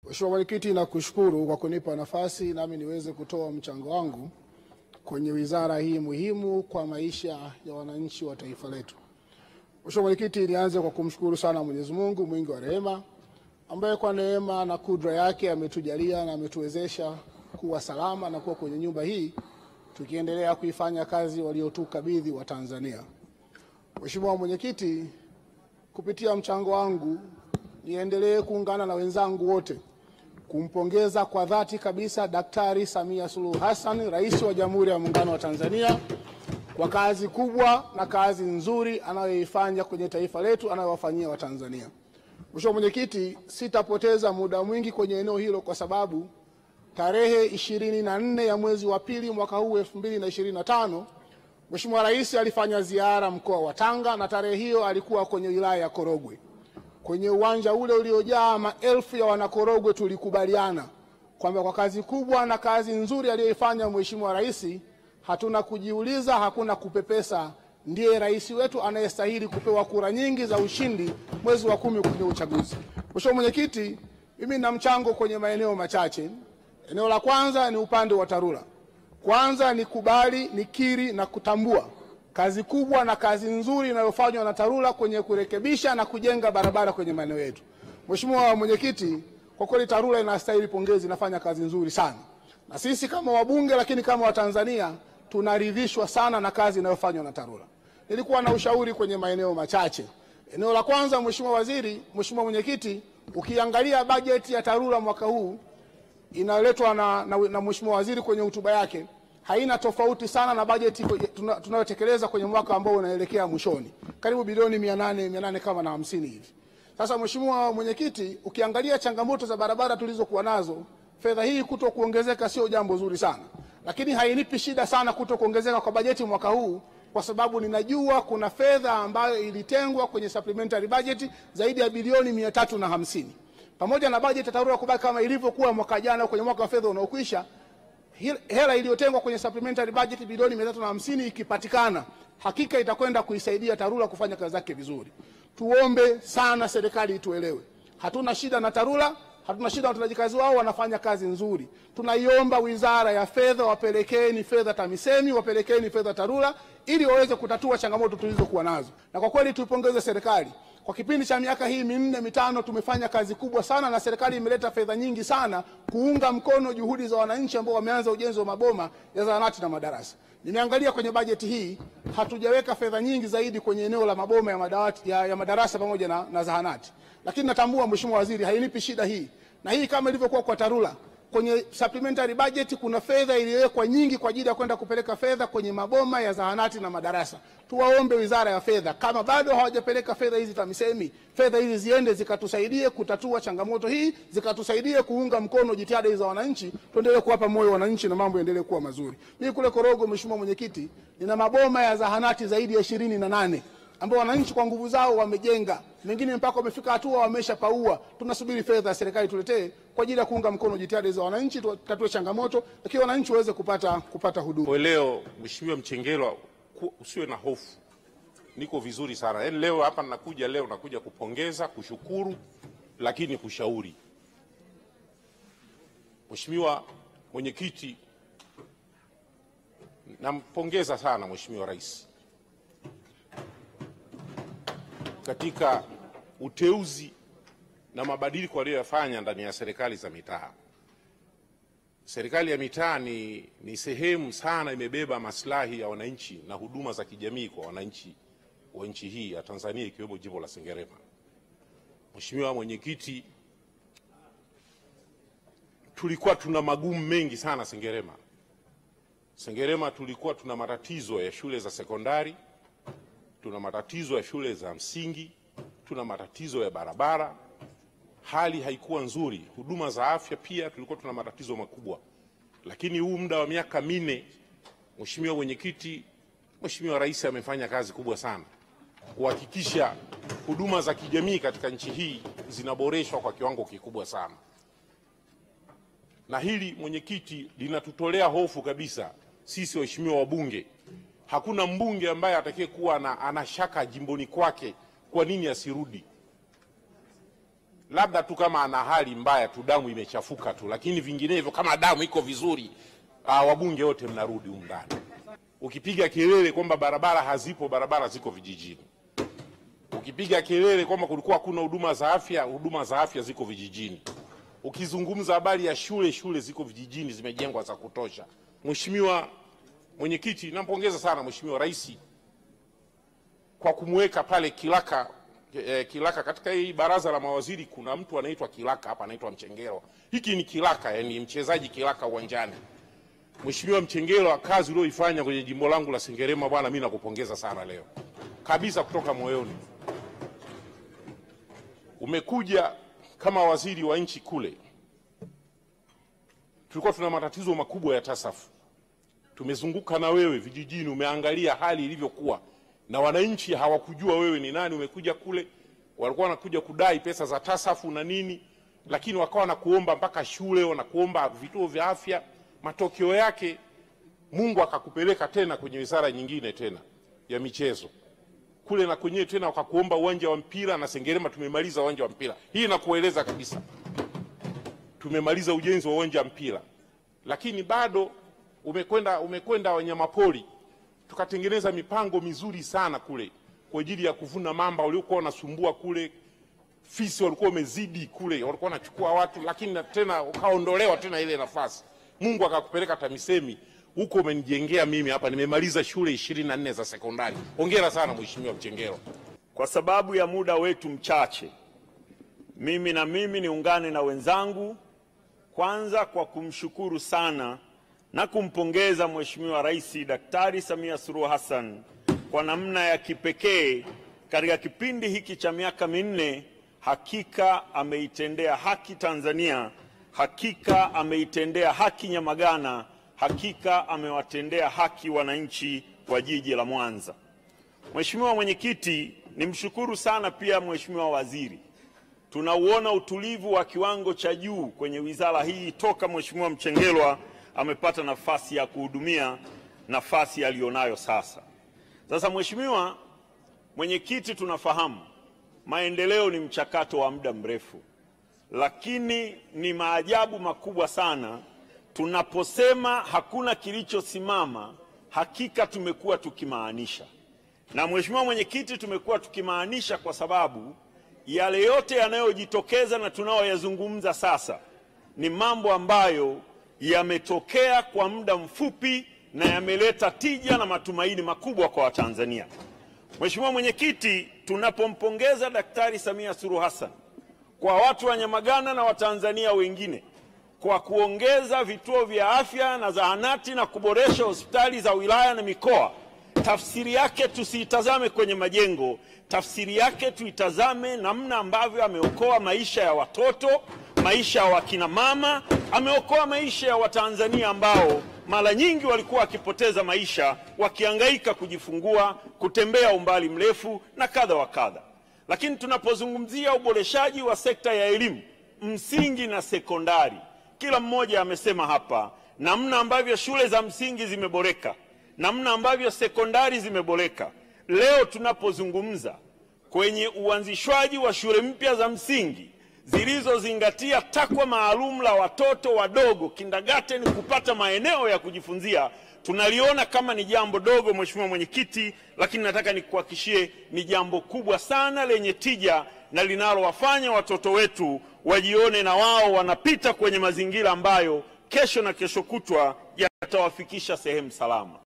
Mheshimiwa Mwenyekiti, nakushukuru kwa kunipa nafasi nami niweze kutoa mchango wangu kwenye wizara hii muhimu kwa maisha ya wananchi wa taifa letu. Mheshimiwa Mwenyekiti, nianze kwa kumshukuru sana Mwenyezi Mungu mwingi wa rehema ambaye kwa neema na kudra yake ametujalia na ametuwezesha kuwa salama na kuwa kwenye nyumba hii tukiendelea kuifanya kazi waliotukabidhi wa Tanzania. Mheshimiwa Mwenyekiti, kupitia mchango wangu niendelee kuungana na wenzangu wote kumpongeza kwa dhati kabisa Daktari Samia Suluhu Hassan, Rais wa Jamhuri ya Muungano wa Tanzania, kwa kazi kubwa na kazi nzuri anayoifanya kwenye taifa letu, anayowafanyia Watanzania. Mheshimiwa Mwenyekiti, sitapoteza muda mwingi kwenye eneo hilo kwa sababu tarehe 24 ya mwezi wa pili mwaka huu 2025 Mheshimiwa Rais alifanya ziara mkoa wa Tanga, na tarehe hiyo alikuwa kwenye wilaya ya Korogwe. Kwenye uwanja ule uliojaa maelfu ya wanakorogwe tulikubaliana kwamba kwa kazi kubwa na kazi nzuri aliyoifanya Mheshimiwa Rais, hatuna kujiuliza, hakuna kupepesa, ndiye rais wetu anayestahili kupewa kura nyingi za ushindi mwezi wa 10 kwenye uchaguzi. Mheshimiwa Mwenyekiti, mimi nina mchango kwenye maeneo machache. Eneo la kwanza ni upande wa TARURA. Kwanza nikubali, nikiri na kutambua kazi kubwa na kazi nzuri inayofanywa na TARURA kwenye kurekebisha na kujenga barabara kwenye maeneo yetu. Mheshimiwa Mwenyekiti, kwa kweli TARURA inastahili pongezi, inafanya kazi nzuri sana. Na sisi kama wabunge lakini kama Watanzania tunaridhishwa sana na kazi inayofanywa na TARURA. Nilikuwa na ushauri kwenye maeneo machache. Eneo la kwanza, Mheshimiwa Waziri, Mheshimiwa Mwenyekiti, ukiangalia bajeti ya TARURA mwaka huu inaletwa na Mheshimiwa Waziri kwenye hotuba yake, haina tofauti sana na bajeti tunayotekeleza kwenye mwaka ambao unaelekea mwishoni. Karibu bilioni 800 kama na 50 hivi. Sasa Mheshimiwa Mwenyekiti, ukiangalia changamoto za barabara tulizokuwa nazo, fedha hii kutokuongezeka sio jambo zuri sana. Lakini hainipi shida sana kutokuongezeka kwa bajeti mwaka huu, kwa sababu ninajua kuna fedha ambayo ilitengwa kwenye supplementary budget zaidi ya bilioni 350. Pamoja na bajeti ya TARURA kubaki kama ilivyokuwa mwaka jana kwenye mwaka wa fedha unaokwisha, hela iliyotengwa kwenye supplementary budget bilioni 350 ikipatikana, hakika itakwenda kuisaidia TARURA kufanya kazi zake vizuri. Tuombe sana serikali ituelewe. Hatuna shida na TARURA, hatuna shida na watendaji kazi wao, wanafanya kazi nzuri. Tunaiomba Wizara ya Fedha wapelekeni fedha TAMISEMI, wapelekeni fedha TARURA ili waweze kutatua changamoto tulizokuwa nazo. Na kwa kweli tuipongeze serikali. Kwa kipindi cha miaka hii 4-5 tumefanya kazi kubwa sana, na serikali imeleta fedha nyingi sana kuunga mkono juhudi za wananchi ambao wameanza ujenzi wa maboma ya zahanati na madarasa. Nimeangalia kwenye bajeti hii hatujaweka fedha nyingi zaidi kwenye eneo la maboma ya madawati ya madarasa pamoja na zahanati. Lakini natambua Mheshimiwa Waziri, hainipi shida hii. Na hii kama ilivyokuwa kwa TARURA, kwenye supplementary budget kuna fedha iliyowekwa nyingi kwa ajili ya kwenda kupeleka fedha kwenye maboma ya zahanati na madarasa. Tuwaombe Wizara ya Fedha, kama bado hawajapeleka fedha hizi TAMISEMI, fedha hizi ziende zikatusaidie kutatua changamoto hii, zikatusaidie kuunga mkono jitihada za wananchi, tuendelee kuwapa moyo wananchi na mambo yaendelee kuwa mazuri. Mimi kule Korogwe, Mheshimiwa Mwenyekiti, nina maboma ya zahanati zaidi ya 28 ambao wananchi kwa nguvu zao wamejenga, mengine mpaka wamefika hatua wameshapaua. Tunasubiri fedha ya serikali tuletee kwa ajili ya kuunga mkono jitihada za wananchi, tutatue changamoto lakini wananchi waweze kupata huduma. Kwa leo Mheshimiwa Mchengerwa, usiwe na hofu. Niko vizuri sana. Yaani leo hapa nakuja kupongeza, kushukuru lakini kushauri. Mheshimiwa Mwenyekiti, nampongeza sana Mheshimiwa Rais katika uteuzi na mabadiliko aliyoyafanya ndani ya serikali za mitaa. Serikali ya mitaa ni sehemu sana imebeba maslahi ya wananchi na huduma za kijamii kwa wananchi wa nchi hii ya Tanzania, ikiwemo jimbo la Sengerema. Mheshimiwa Mwenyekiti, tulikuwa tuna magumu mengi sana Sengerema. Sengerema tulikuwa tuna matatizo ya shule za sekondari, tuna matatizo ya shule za msingi, tuna matatizo ya barabara. Hali haikuwa nzuri. Huduma za afya pia tulikuwa tuna matatizo makubwa. Lakini huu muda wa miaka 4, Mheshimiwa Mwenyekiti, Mheshimiwa Rais amefanya kazi kubwa sana kuhakikisha huduma za kijamii katika nchi hii zinaboreshwa kwa kiwango kikubwa sana. Na hili Mwenyekiti linatutolea hofu kabisa sisi waheshimiwa wabunge. Hakuna mbunge ambaye atakayekuwa ana shaka jimboni kwake kwa nini asirudi. labda tu kama ana hali mbaya tu, damu imechafuka tu, lakini vinginevyo kama damu iko vizuri, wabunge wote mnarudi huko ndani. Ukipiga kelele kwamba barabara hazipo, barabara ziko vijijini. Ukipiga kelele kwamba kulikuwa hakuna huduma za afya ziko vijijini. Ukizungumza habari ya shule ziko vijijini, zimejengwa za kutosha. Mheshimiwa Mwenyekiti, nampongeza sana Mheshimiwa Rais kwa kumweka pale Kilaka katika hii baraza la mawaziri. Kuna mtu anaitwa Kilaka hapa, anaitwa Mchengerwa. Hiki ni Kilaka, yani mchezaji Kilaka uwanjani. Mheshimiwa Mchengerwa, kazi uliyoifanya kwenye jimbo langu la Sengerema bwana, mimi nakupongeza sana leo kabisa kutoka moyoni. Umekuja kama waziri wa nchi kule, tulikuwa tuna matatizo makubwa ya TASAF. Tumezunguka na wewe vijijini, umeangalia hali ilivyokuwa, na wananchi hawakujua wewe ni nani. Umekuja kule, walikuwa wanakuja kudai pesa za TASAF na nini, lakini wakawa na kuomba mpaka shule, wanakuomba vituo vya afya. Matokeo yake Mungu akakupeleka tena kwenye wizara nyingine tena ya michezo kule, na kwenyewe tena wakakuomba uwanja wa mpira, na Sengerema tumemaliza uwanja wa mpira. Hii nakueleza kabisa, tumemaliza ujenzi wa uwanja wa mpira, lakini bado umekwenda wanyamapori. Tukatengeneza mipango mizuri sana kule kwa ajili ya kuvuna mamba waliokuwa wanasumbua kule. Fisi walikuwa wamezidi kule, walikuwa wanachukua watu, lakini tena ukaondolewa tena ile nafasi. Mungu akakupeleka TAMISEMI huko, umenijengea mimi hapa, nimemaliza shule 24 za sekondari. Hongera sana Mheshimiwa Mchengerwa. Kwa sababu ya muda wetu mchache, mimi niungane na wenzangu kwanza kwa kumshukuru sana na kumpongeza Mheshimiwa Rais Daktari Samia Suluhu Hassan kwa namna ya kipekee katika kipindi hiki cha miaka minne. Hakika ameitendea haki Tanzania, hakika ameitendea haki Nyamagana, hakika amewatendea haki wananchi wa jiji la Mwanza. Mheshimiwa Mwenyekiti, nimshukuru sana pia Mheshimiwa Waziri. Tunauona utulivu wa kiwango cha juu kwenye wizara hii toka Mheshimiwa Mchengerwa amepata nafasi ya kuhudumia nafasi aliyonayo sasa. Sasa Mheshimiwa Mwenyekiti, tunafahamu maendeleo ni mchakato wa muda mrefu, lakini ni maajabu makubwa sana tunaposema hakuna kilichosimama. Hakika tumekuwa tukimaanisha, na Mheshimiwa Mwenyekiti, tumekuwa tukimaanisha kwa sababu yale yote yanayojitokeza na tunaoyazungumza sasa ni mambo ambayo yametokea kwa muda mfupi na yameleta tija na matumaini makubwa kwa Watanzania. Mheshimiwa Mwenyekiti, tunapompongeza Daktari Samia Suluhu Hassan kwa watu wa Nyamagana na Watanzania wengine kwa kuongeza vituo vya afya na zahanati na kuboresha hospitali za wilaya na mikoa, tafsiri yake tusiitazame kwenye majengo, tafsiri yake tuitazame namna ambavyo ameokoa maisha ya watoto, maisha ya wakina mama, ameokoa maisha ya Watanzania ambao mara nyingi walikuwa wakipoteza maisha wakihangaika kujifungua, kutembea umbali mrefu na kadha wa kadha. Lakini tunapozungumzia uboreshaji wa sekta ya elimu msingi na sekondari, kila mmoja amesema hapa namna ambavyo shule za msingi zimeboreka, namna ambavyo sekondari zimeboreka. Leo tunapozungumza kwenye uanzishwaji wa shule mpya za msingi zilizozingatia takwa maalum la watoto wadogo kindergarten kupata maeneo ya kujifunzia, tunaliona kama ni jambo dogo Mheshimiwa Mwenyekiti, lakini nataka nikuhakikishie ni jambo kubwa sana lenye tija na linalowafanya watoto wetu wajione na wao wanapita kwenye mazingira ambayo kesho na kesho kutwa yatawafikisha sehemu salama.